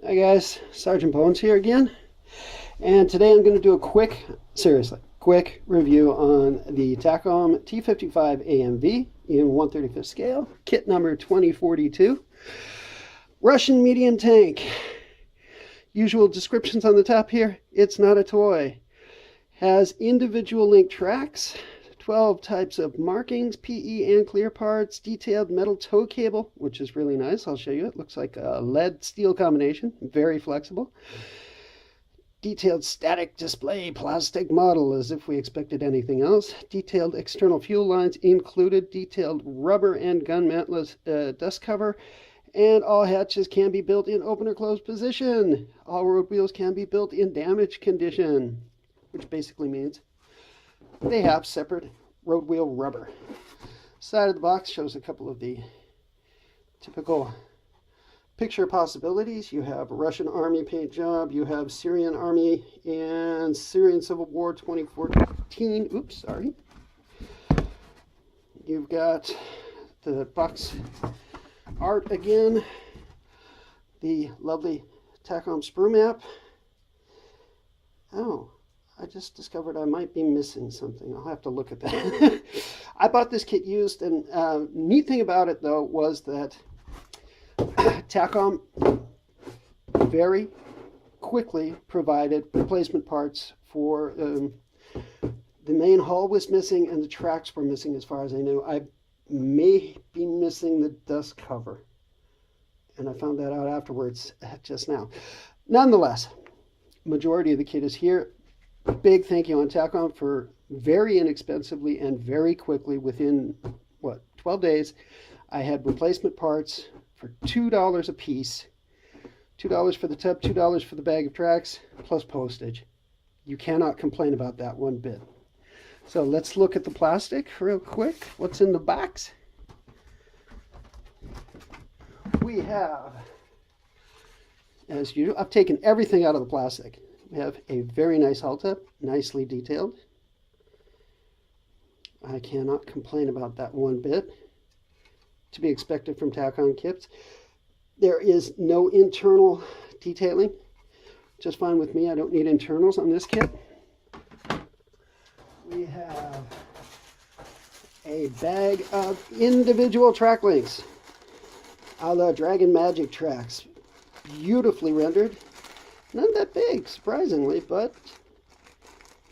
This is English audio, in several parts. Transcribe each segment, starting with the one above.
Hi guys, Sergeant Bones here again, and today I'm going to do a quick review on the Takom T-55AMV in 1/35 scale, kit number 2042, Russian medium tank. Usual descriptions on the top here: it's not a toy, has individual link tracks, 12 types of markings, PE and clear parts, detailed metal tow cable, which is really nice. I'll show you. It looks like a lead steel combination, very flexible. Detailed static display plastic model, as if we expected anything else. Detailed external fuel lines included. Detailed rubber and gun mantless dust cover. And all hatches can be built in open or closed position. All road wheels can be built in damaged condition, which basically means they have separate road wheel rubber. Side of the box shows a couple of the typical picture possibilities. You have a Russian Army paint job. You have Syrian Army and Syrian Civil War 2014. Oops, sorry. You've got the box art again. The lovely Takom sprue map. Oh, I just discovered I might be missing something. I'll have to look at that. I bought this kit used, and neat thing about it, though, was that Takom very quickly provided replacement parts for the main hull was missing, and the tracks were missing as far as I knew. I may be missing the dust cover, and I found that out afterwards just now. Nonetheless, majority of the kit is here. Big thank you on Takom for very inexpensively and very quickly, within 12 days, I had replacement parts for $2 a piece. $2 for the tub, $2 for the bag of tracks, plus postage. You cannot complain about that one bit. So let's look at the plastic real quick. What's in the box? We have, as usual, I've taken everything out of the plastic. We have a very nice hull tub, nicely detailed. I cannot complain about that one bit. To be expected from Takom kits. There is no internal detailing. Just fine with me. I don't need internals on this kit. We have a bag of individual track links, a la Dragon Magic tracks. Beautifully rendered. Not that big, surprisingly, but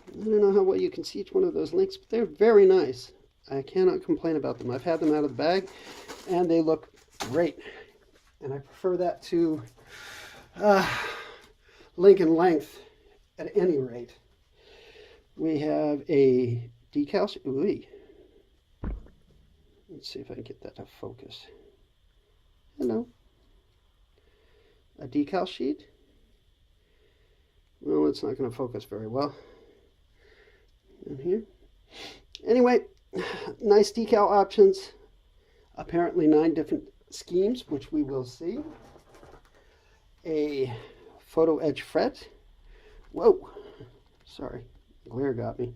I don't know how well you can see each one of those links, but they're very nice. I cannot complain about them. I've had them out of the bag, and they look great. And I prefer that to link and length at any rate. We have a decal. Ooh. Let's see if I can get that to focus. Hello. A decal sheet. Well, it's not going to focus very well in here. Anyway, nice decal options. Apparently 9 different schemes, which we will see. A photo etch fret. Whoa, sorry, glare got me.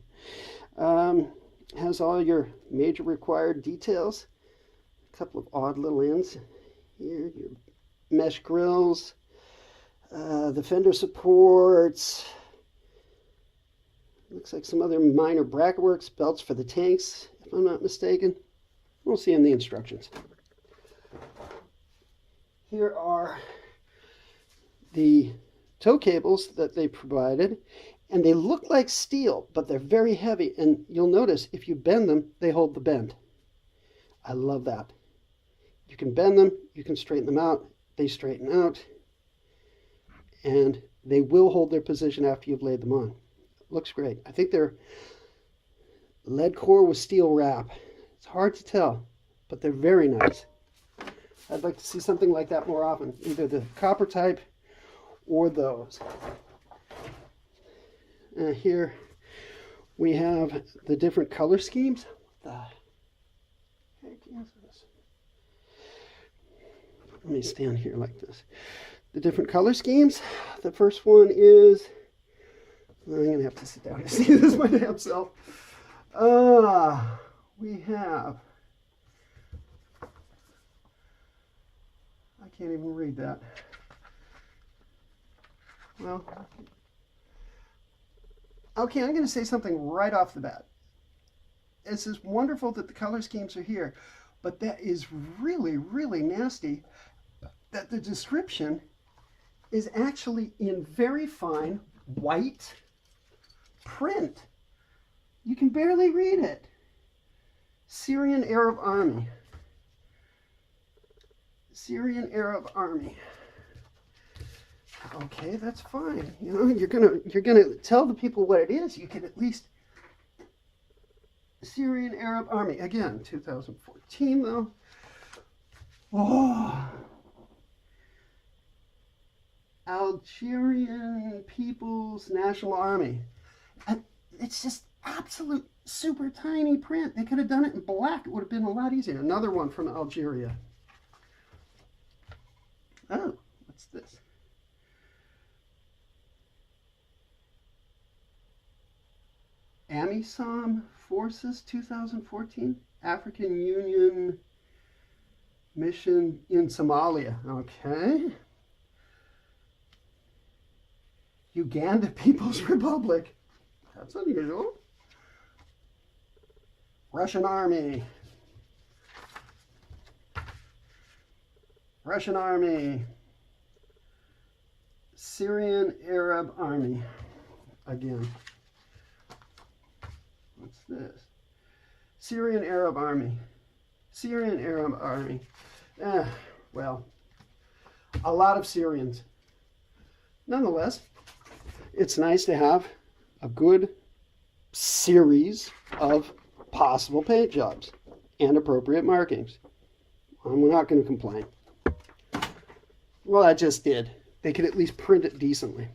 Has all your major required details. A couple of odd little ends here. Your mesh grills. The fender supports. Looks like some other minor bracket works, belts for the tanks, if I'm not mistaken. We'll see in the instructions. Here are the tow cables that they provided, and they look like steel, but they're very heavy, and you'll notice if you bend them, they hold the bend. I love that. You can bend them, you can straighten them out, they straighten out, and they will hold their position after you've laid them on. Looks great. I think they're lead core with steel wrap. It's hard to tell, but they're very nice. I'd like to see something like that more often, either the copper type or those. Here we have the different color schemes. What the heck is this? Let me stand here like this. The different color schemes. The first one is, I'm going to have to sit down to see this my damn self. We have, I can't even read that. Well, okay, I'm going to say something right off the bat. It's just wonderful that the color schemes are here, but that is really, really nasty that the description is actually in very fine white print. You can barely read it. Syrian Arab Army. Syrian Arab Army. Okay, that's fine. You know, you're gonna tell the people what it is. You can at least Syrian Arab Army. Again, 2014 though. Oh, Algerian People's National Army. And it's just absolute super tiny print. They could have done it in black. It would have been a lot easier. Another one from Algeria. Oh, what's this? AMISOM Forces 2014, African Union Mission in Somalia. Okay. Uganda People's Republic. That's unusual. Russian Army. Russian Army. Syrian Arab Army. Again. What's this? Syrian Arab Army. Syrian Arab Army. Well, a lot of Syrians. Nonetheless, it's nice to have a good series of possible paint jobs and appropriate markings. I'm not going to complain. Well, I just did. They could at least print it decently.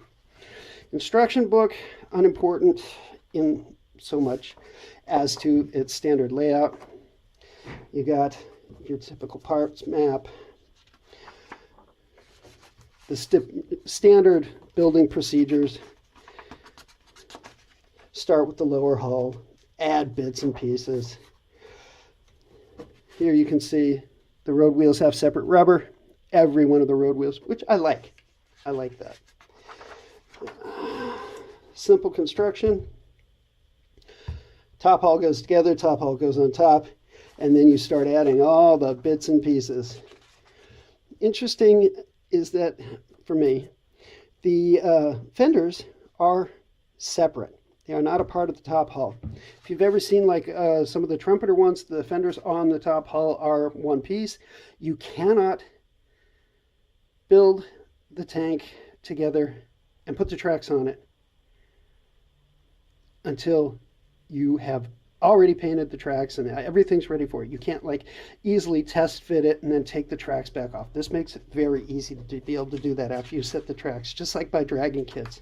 Instruction book, unimportant in so much as to its standard layout. You got your typical parts map, the standard building procedures. Start with the lower hull, add bits and pieces. Here you can see the road wheels have separate rubber, every one of the road wheels, which I like. I like that. Simple construction. Top hull goes together, top hull goes on top, and then you start adding all the bits and pieces. Interesting is that, for me, the fenders are separate. They are not a part of the top hull. If you've ever seen like some of the trumpeter ones, the fenders on the top hull are one piece. You cannot build the tank together and put the tracks on it until you have already painted the tracks and everything's ready for it. You can't like easily test fit it and then take the tracks back off. This makes it very easy to be able to do that after you set the tracks, just like by dragging kits.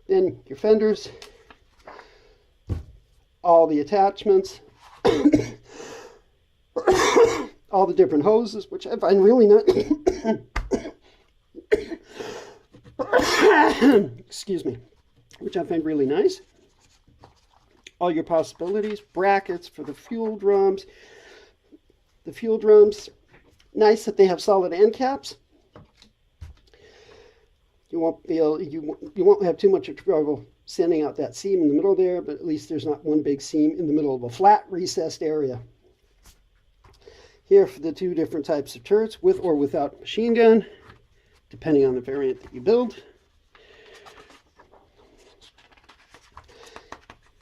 Then your fenders, all the attachments, all the different hoses, which I find really not excuse me, which I find really nice. All your possibilities, brackets for the fuel drums. The fuel drums, nice that they have solid end caps. You won't have too much trouble sending out that seam in the middle there, but at least there's not one big seam in the middle of a flat recessed area. Here for the two different types of turrets, with or without machine gun, depending on the variant that you build.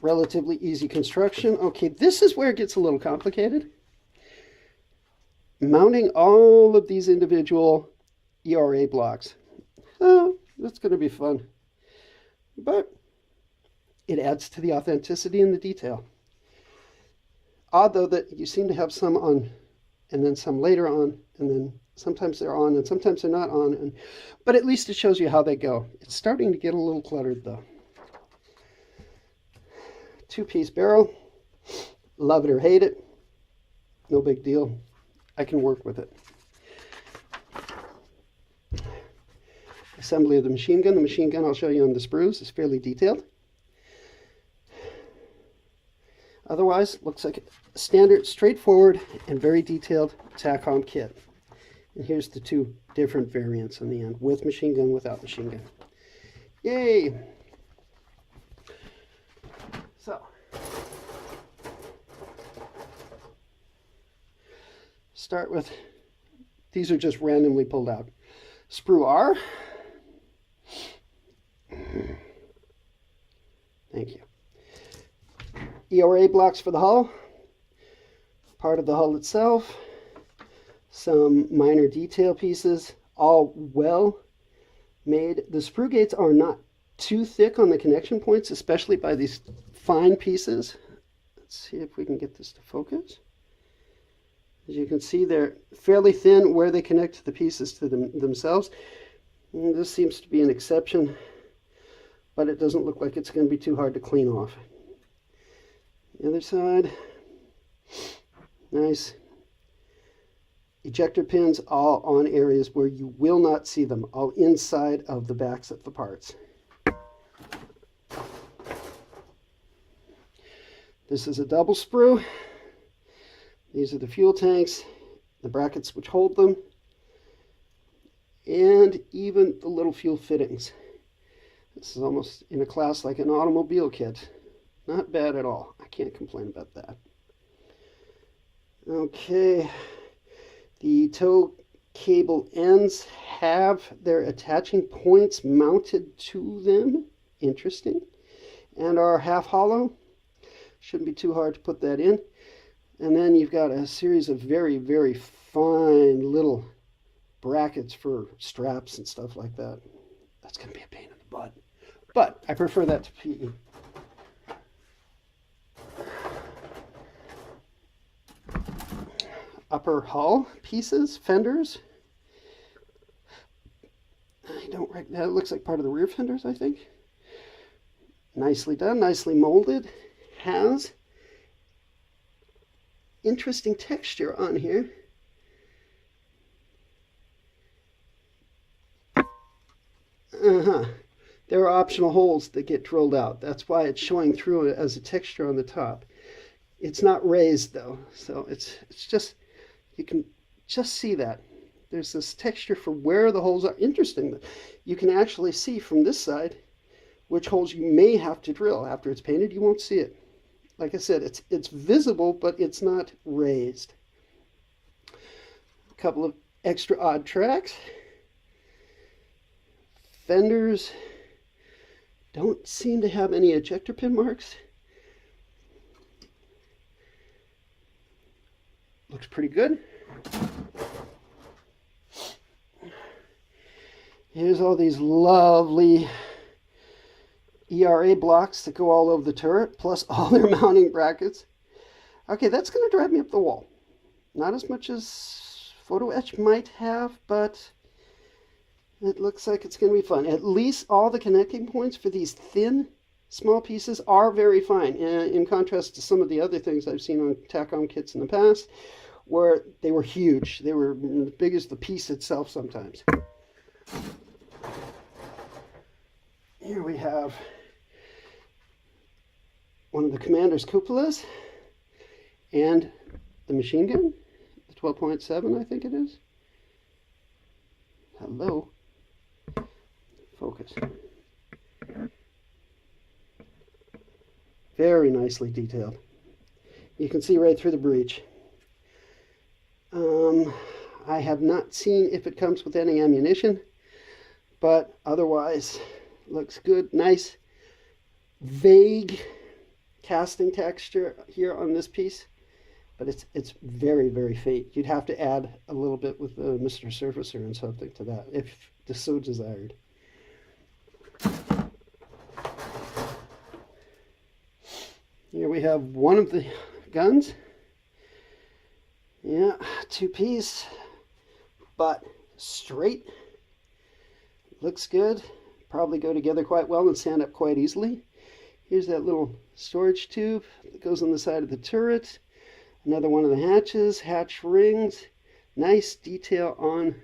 Relatively easy construction. Okay, this is where it gets a little complicated. Mounting all of these individual ERA blocks. Oh, that's going to be fun. But it adds to the authenticity and the detail. Odd though that you seem to have some on and then some later on, and then sometimes they're on and sometimes they're not on. But at least it shows you how they go. It's starting to get a little cluttered though. Two-piece barrel. Love it or hate it. No big deal. I can work with it. Assembly of the machine gun. The machine gun I'll show you on the sprues is fairly detailed. Otherwise, looks like a standard, straightforward, and very detailed Takom kit. And here's the two different variants on the end, with machine gun, without machine gun. Yay! So, start with, these are just randomly pulled out. Sprue R. Thank you. ERA blocks for the hull, part of the hull itself, some minor detail pieces, all well made. The sprue gates are not too thick on the connection points, especially by these fine pieces. Let's see if we can get this to focus. As you can see, they're fairly thin where they connect the pieces to themselves. And this seems to be an exception, but it doesn't look like it's going to be too hard to clean off. The other side, nice. Ejector pins all on areas where you will not see them, all inside of the backs of the parts. This is a double sprue. These are the fuel tanks, the brackets which hold them, and even the little fuel fittings. This is almost in a class like an automobile kit. Not bad at all. I can't complain about that. Okay, the tow cable ends have their attaching points mounted to them. Interesting. And are half hollow. Shouldn't be too hard to put that in. And then you've got a series of very, very fine little brackets for straps and stuff like that. That's going to be a pain in the butt. But I prefer that to PE. Upper hull pieces, fenders. I don't recognize, that looks like part of the rear fenders, I think. Nicely done, nicely molded. Has interesting texture on here. There are optional holes that get drilled out. That's why it's showing through it as a texture on the top. It's not raised though, so it's just, you can just see that. There's this texture for where the holes are. Interesting. You can actually see from this side which holes you may have to drill. After it's painted, you won't see it. Like I said, it's visible, but it's not raised. A couple of extra odd tracks. Fenders don't seem to have any ejector pin marks. Looks pretty good. Here's all these lovely ERA blocks that go all over the turret, plus all their mounting brackets. Okay, that's going to drive me up the wall. Not as much as photo etch might have, but it looks like it's going to be fun. At least all the connecting points for these thin, small pieces are very fine, in contrast to some of the other things I've seen on Takom kits in the past, where they were huge. They were as big as the piece itself sometimes. Here we have one of the commander's cupolas and the machine gun, the 12.7 I think it is. Hello. Focus. Very nicely detailed. You can see right through the breech. I have not seen if it comes with any ammunition, but otherwise looks good. Nice vague casting texture here on this piece, but it's very, very faint. You'd have to add a little bit with the Mr. Surfacer and something to that if so desired. Here we have one of the guns. Yeah, two-piece, but straight. Looks good. Probably go together quite well and stand up quite easily. Here's that little storage tube that goes on the side of the turret. Another one of the hatches, hatch rings. Nice detail on,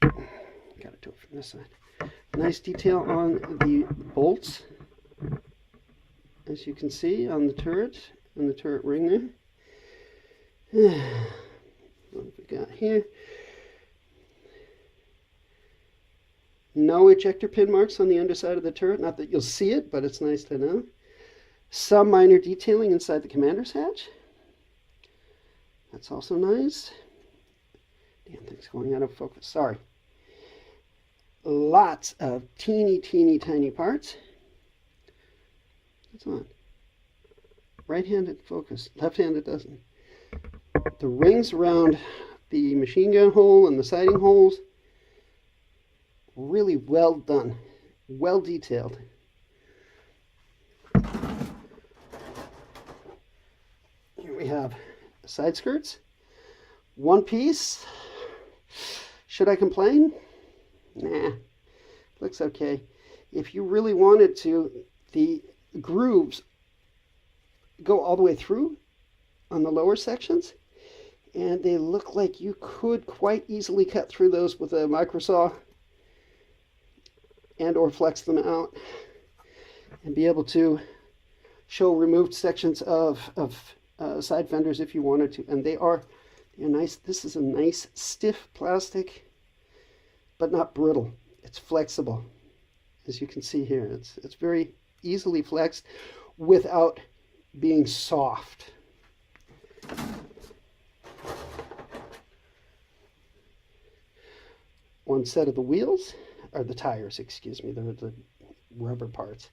gotta do it from this side. Nice detail on the bolts, as you can see on the turret and the turret ring there. I don't know if we've got here. No ejector pin marks on the underside of the turret. Not that you'll see it, but it's nice to know. Some minor detailing inside the commander's hatch. That's also nice. Damn thing's going out of focus. Sorry. Lots of teeny tiny parts. What's on? Right-handed focus. Left-handed doesn't. The rings around the machine gun hole and the sighting holes, really well done. Well detailed. Here we have the side skirts. One piece. Should I complain? Nah. Looks okay. If you really wanted to, the grooves go all the way through on the lower sections, and they look like you could quite easily cut through those with a micro saw and or flex them out and be able to show removed sections of side fenders if you wanted to. And they're nice. This is a nice stiff plastic, but not brittle. It's flexible, as you can see here. It's very easily flexed without being soft. One set of the wheels, or the tires, excuse me, they're the rubber parts.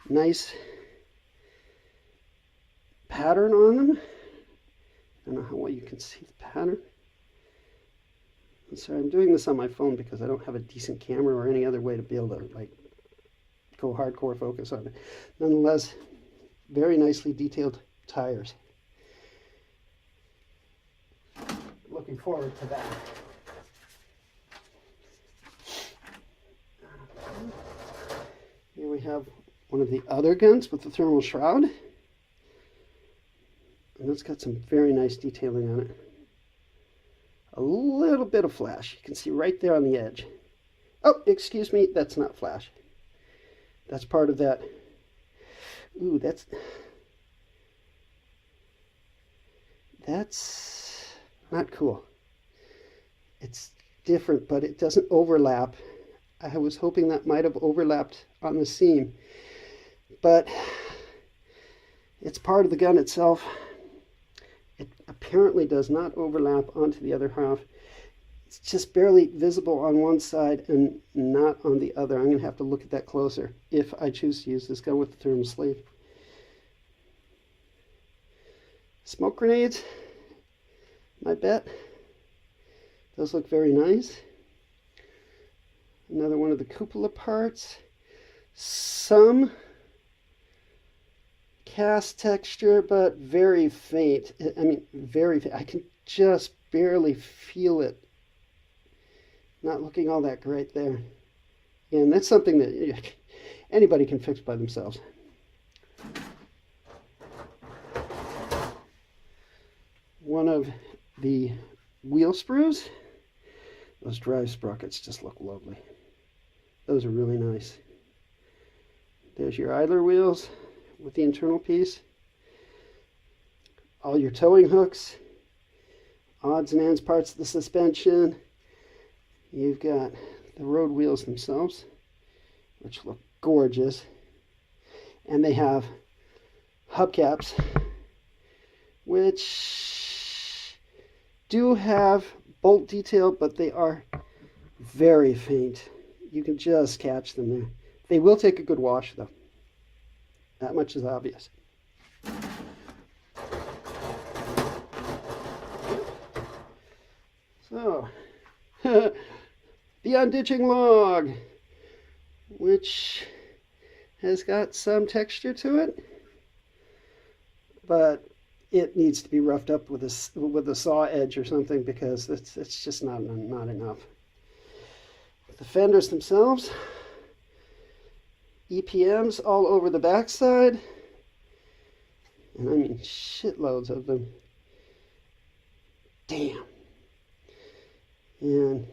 Nice pattern on them. I don't know how well you can see the pattern. I'm sorry, I'm doing this on my phone because I don't have a decent camera or any other way to be able to go hardcore focus on it. Nonetheless, very nicely detailed tires. Looking forward to that. Here we have one of the other guns with the thermal shroud. And it's got some very nice detailing on it. A little bit of flash. You can see right there on the edge. Oh, excuse me, that's not flash. That's part of that. Ooh, that's not cool. It's different, but it doesn't overlap. I was hoping that might have overlapped on the seam, but it's part of the gun itself. It apparently does not overlap onto the other half. It's just barely visible on one side and not on the other. I'm going to have to look at that closer if I choose to use this gun with the thermal sleeve. Smoke grenades, my bet. Those look very nice. Another one of the cupola parts. Some cast texture, but very faint. I mean, very faint. I can just barely feel it. Not looking all that great there. And that's something that anybody can fix by themselves. One of the wheel sprues. Those drive sprockets just look lovely. Those are really nice. There's your idler wheels with the internal piece. All your towing hooks. Odds and ends parts of the suspension. You've got the road wheels themselves, which look gorgeous. And they have hubcaps, which do have bolt detail, but they are very faint. You can just catch them there. They will take a good wash, though. That much is obvious. So, the unditching log, which has got some texture to it, but it needs to be roughed up with a saw edge or something because it's just not enough. The fenders themselves, EPMs all over the backside, and I mean shitloads of them. Damn. And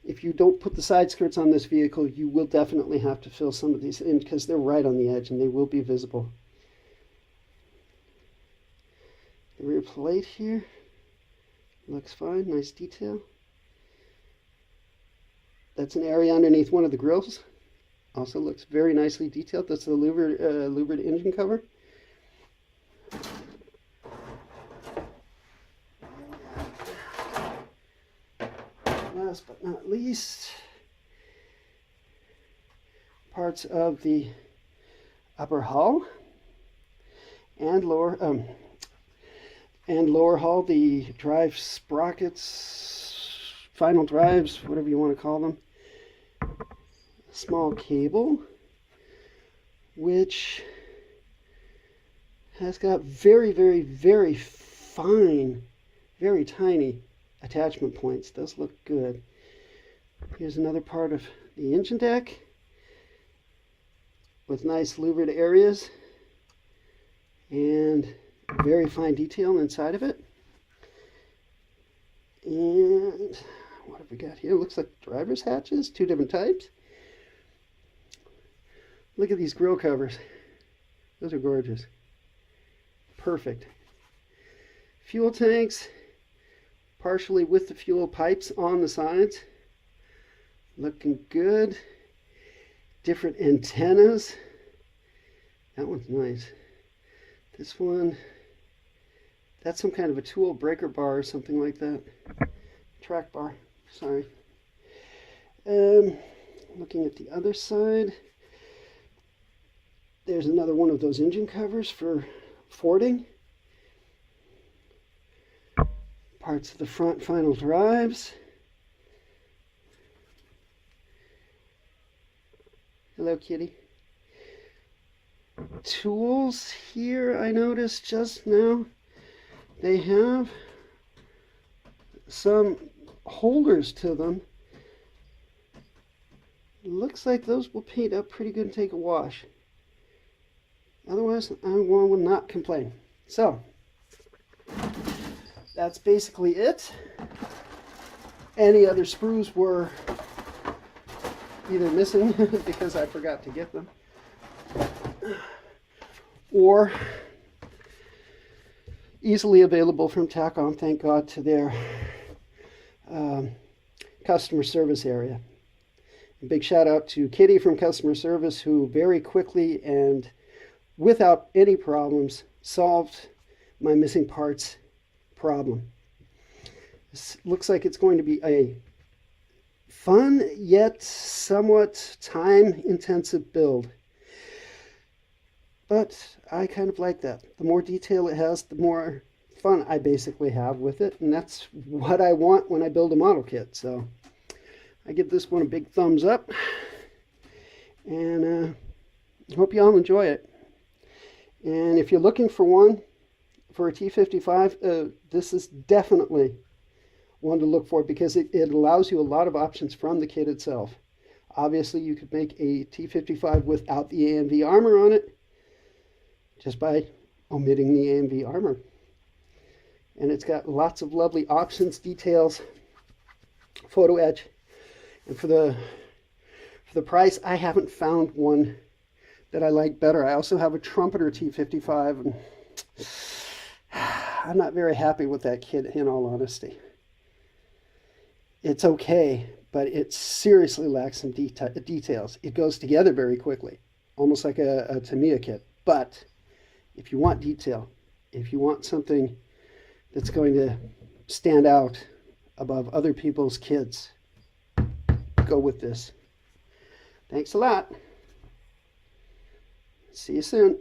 if you don't put the side skirts on this vehicle, you will definitely have to fill some of these in because they're right on the edge and they will be visible. The rear plate here, Looks fine, nice detail. That's an area underneath one of the grills. Also looks very nicely detailed. That's the louvered engine cover. Last but not least, parts of the upper hull and lower hull, the drive sprockets, final drives, whatever you want to call them. Small cable, which has got very, very, very fine, very tiny attachment points. Those look good. Here's another part of the engine deck with nice louvered areas and very fine detail inside of it. And what have we got here? Looks like driver's hatches, two different types. Look at these grill covers. Those are gorgeous. Perfect. Fuel tanks, partially with the fuel pipes on the sides. Looking good. Different antennas. That one's nice. This one, that's some kind of a tool breaker bar or something like that. Track bar, sorry. Looking at the other side, there's another one of those engine covers for fording. Parts of the front final drives. Hello, kitty. Tools here, I noticed just now, they have some holders to them. Looks like those will paint up pretty good and take a wash. Otherwise, I will not complain. So, that's basically it. Any other sprues were either missing because I forgot to get them, or easily available from Takom, thank God, to their customer service area. A big shout out to Kitty from customer service, who very quickly and without any problems solved my missing parts problem. This looks like it's going to be a fun yet somewhat time-intensive build. But I kind of like that. The more detail it has, the more fun I basically have with it. And that's what I want when I build a model kit. So I give this one a big thumbs up. And hope you all enjoy it. And if you're looking for one for a T-55, this is definitely one to look for, because it allows you a lot of options from the kit itself. Obviously, you could make a T-55 without the AMV armor on it, just by omitting the AMV armor. And it's got lots of lovely options, details, photo etch. And for the price, I haven't found one that I like better. I also have a Trumpeter T-55, and I'm not very happy with that kit, in all honesty. It's okay, but it seriously lacks some details. It goes together very quickly, almost like a Tamiya kit. But if you want detail, if you want something that's going to stand out above other people's kits, go with this. Thanks a lot. See you soon.